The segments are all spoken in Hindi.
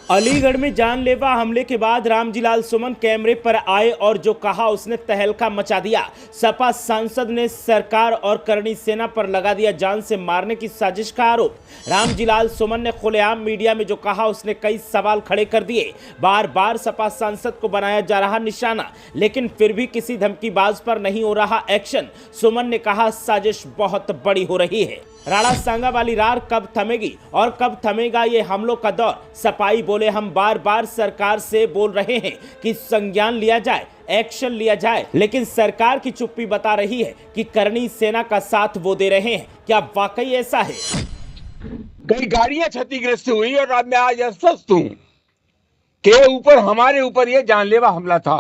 अलीगढ़ में जानलेवा हमले के बाद रामजीलाल सुमन कैमरे पर आए और जो कहा उसने तहलका मचा दिया। सपा सांसद ने सरकार और करणी सेना पर लगा दिया जान से मारने की साजिश का आरोप। रामजीलाल सुमन ने खुलेआम मीडिया में जो कहा उसने कई सवाल खड़े कर दिए। बार बार सपा सांसद को बनाया जा रहा निशाना, लेकिन फिर भी किसी धमकीबाज पर नहीं हो रहा एक्शन। सुमन ने कहा साजिश बहुत बड़ी हो रही है। राणा सांगा वाली रार कब थमेगी और कब थमेगा ये हमलों का दौर। सपाई बोले हम बार बार सरकार से बोल रहे हैं कि संज्ञान लिया जाए, एक्शन लिया जाए, लेकिन सरकार की चुप्पी बता रही है कि करणी सेना का साथ वो दे रहे हैं। क्या वाकई ऐसा है? कई गाड़ियां क्षतिग्रस्त हुई और मैं आज अस्वस्थ हूं के ऊपर हमारे ऊपर ये जानलेवा हमला था।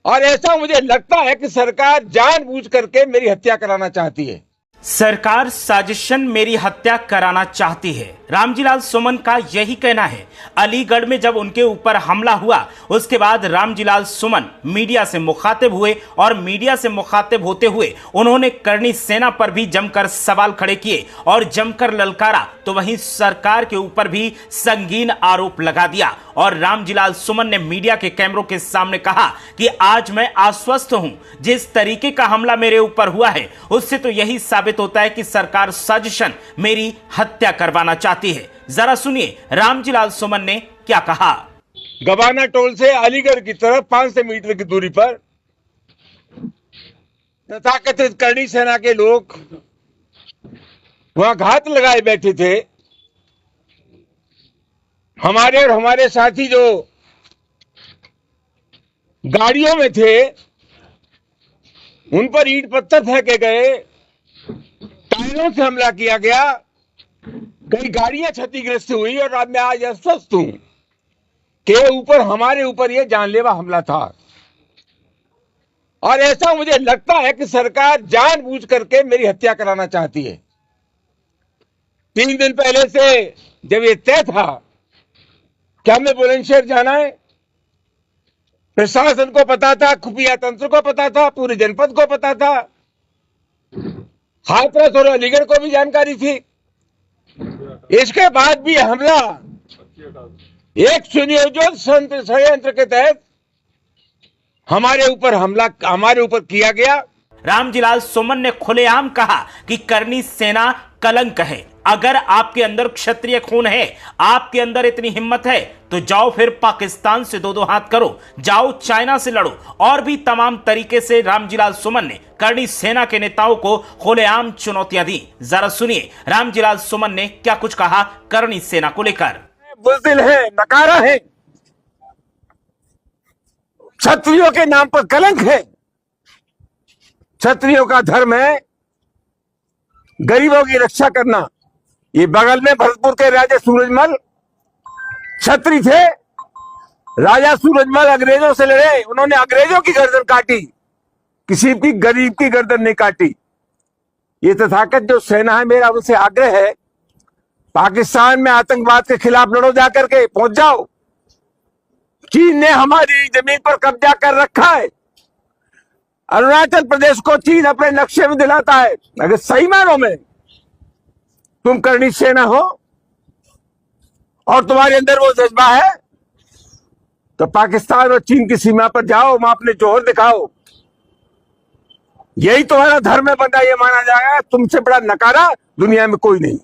और ऐसा मुझे लगता है कि सरकार जानबूझ करके मेरी हत्या कराना चाहती है। सरकार साजिशन मेरी हत्या कराना चाहती है, रामजीलाल सुमन का यही कहना है। अलीगढ़ में जब उनके ऊपर हमला हुआ उसके बाद रामजीलाल सुमन मीडिया से मुखातिब हुए और मीडिया से मुखातिब होते हुए उन्होंने करणी सेना पर भी जमकर सवाल खड़े किए और जमकर ललकारा, तो वहीं सरकार के ऊपर भी संगीन आरोप लगा दिया। और रामजीलाल सुमन ने मीडिया के कैमरों के सामने कहा कि आज मैं आश्वस्त हूं, जिस तरीके का हमला मेरे ऊपर हुआ है उससे तो यही साबित होता है कि सरकार साजिशन मेरी हत्या करवाना चाहती है। जरा सुनिए रामजीलाल सुमन ने क्या कहा। गवाना टोल से अलीगढ़ की तरफ 500 मीटर की दूरी पर तथाकथित करणी सेना के लोग वहां घात लगाए बैठे थे। हमारे और हमारे साथी जो गाड़ियों में थे उन पर ईंट पत्थर फेंके गए, टायरों से हमला किया गया, कई गाड़ियां क्षतिग्रस्त हुई और मैं आज अस्वस्थ हूं के ऊपर हमारे ऊपर यह जानलेवा हमला था। और ऐसा मुझे लगता है कि सरकार जानबूझ करके मेरी हत्या कराना चाहती है। 3 दिन पहले से जब ये तय था कि हमें बुलंदशहर जाना है, प्रशासन को पता था, खुफिया तंत्र को पता था, पूरे जनपद को पता था, हाथरस और अलीगढ़ को भी जानकारी थी। इसके बाद भी हमला एक सुनियोजित षड्यंत्र के तहत हमारे ऊपर किया गया। रामजीलाल सुमन ने खुलेआम कहा कि करणी सेना कलंक है। अगर आपके अंदर क्षत्रिय खून है, आपके अंदर इतनी हिम्मत है, तो जाओ फिर पाकिस्तान से दो हाथ करो, जाओ चाइना से लड़ो। और भी तमाम तरीके से रामजीलाल सुमन ने करणी सेना के नेताओं को खुलेआम चुनौतियां दी। जरा सुनिए रामजीलाल सुमन ने क्या कुछ कहा करणी सेना को लेकर। बुज़दिल है, नकारा है, क्षत्रियों के नाम पर कलंक है। क्षत्रियों का धर्म है गरीबों की रक्षा करना। ये बगल में भरतपुर के राजा सूरजमल क्षत्रिय थे। राजा सूरजमल अंग्रेजों से लड़े, उन्होंने अंग्रेजों की गर्दन काटी, किसी भी गरीब की गर्दन नहीं काटी। ये तथाकथित जो सेना है, मेरा उनसे आग्रह है, पाकिस्तान में आतंकवाद के खिलाफ लड़ो, जाकर के पहुंच जाओ। चीन ने हमारी जमीन पर कब्जा कर रखा है। अरुणाचल प्रदेश को चीन अपने नक्शे में दिलाता है। अगर सही मानों में तुम करणी सेना हो और तुम्हारे अंदर वो जज्बा है, तो पाकिस्तान और चीन की सीमा पर जाओ, वहां अपने जोहर दिखाओ। यही तुम्हारा धर्म है, बंदा ये माना जाएगा। तुमसे बड़ा नकारा दुनिया में कोई नहीं।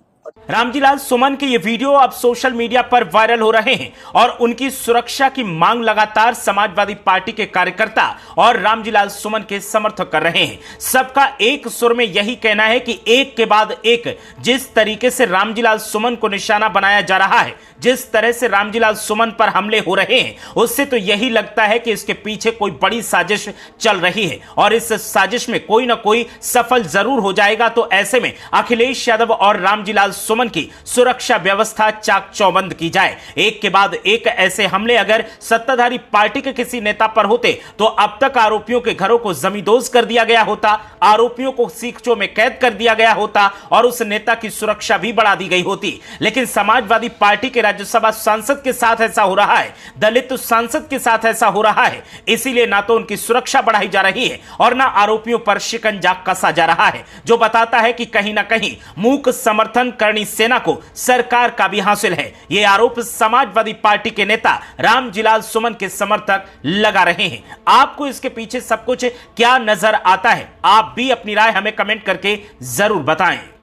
रामजीलाल सुमन के ये वीडियो अब सोशल मीडिया पर वायरल हो रहे हैं और उनकी सुरक्षा की मांग लगातार समाजवादी पार्टी के कार्यकर्ता और रामजीलाल सुमन के समर्थक कर रहे हैं। सबका एक सुर में यही कहना है कि एक के बाद एक जिस तरीके से रामजीलाल सुमन को निशाना बनाया जा रहा है, जिस तरह से रामजीलाल सुमन पर हमले हो रहे हैं, उससे तो यही लगता है कि इसके पीछे कोई बड़ी साजिश चल रही है और इस साजिश में कोई ना कोई सफल जरूर हो जाएगा। तो ऐसे में अखिलेश यादव और रामजीलाल सुमन की सुरक्षा व्यवस्था चाक चौबंद की जाए। एक के बाद एक ऐसे हमले अगर सत्ताधारी पार्टी के किसी नेता पर होते तो अब तक आरोपियों के घरों को जमींदोज कर दिया गया होता, आरोपियों को सीखचों में कैद कर दिया गया होता और उस नेता की सुरक्षा भी बढ़ा दी गई होती। लेकिन समाजवादी पार्टी के राज्यसभा सांसद के साथ ऐसा हो रहा है, दलित सांसद के साथ ऐसा हो रहा है, इसीलिए ना तो उनकी सुरक्षा बढ़ाई जा रही है और ना आरोपियों पर शिकंजा कसा जा रहा है, जो बताता है कि कहीं ना कहीं मूक समर्थन कर वितरणी सेना को सरकार का भी हासिल है। ये आरोप समाजवादी पार्टी के नेता रामजीलाल सुमन के समर्थक लगा रहे हैं। आपको इसके पीछे सब कुछ क्या नजर आता है? आप भी अपनी राय हमें कमेंट करके जरूर बताएं।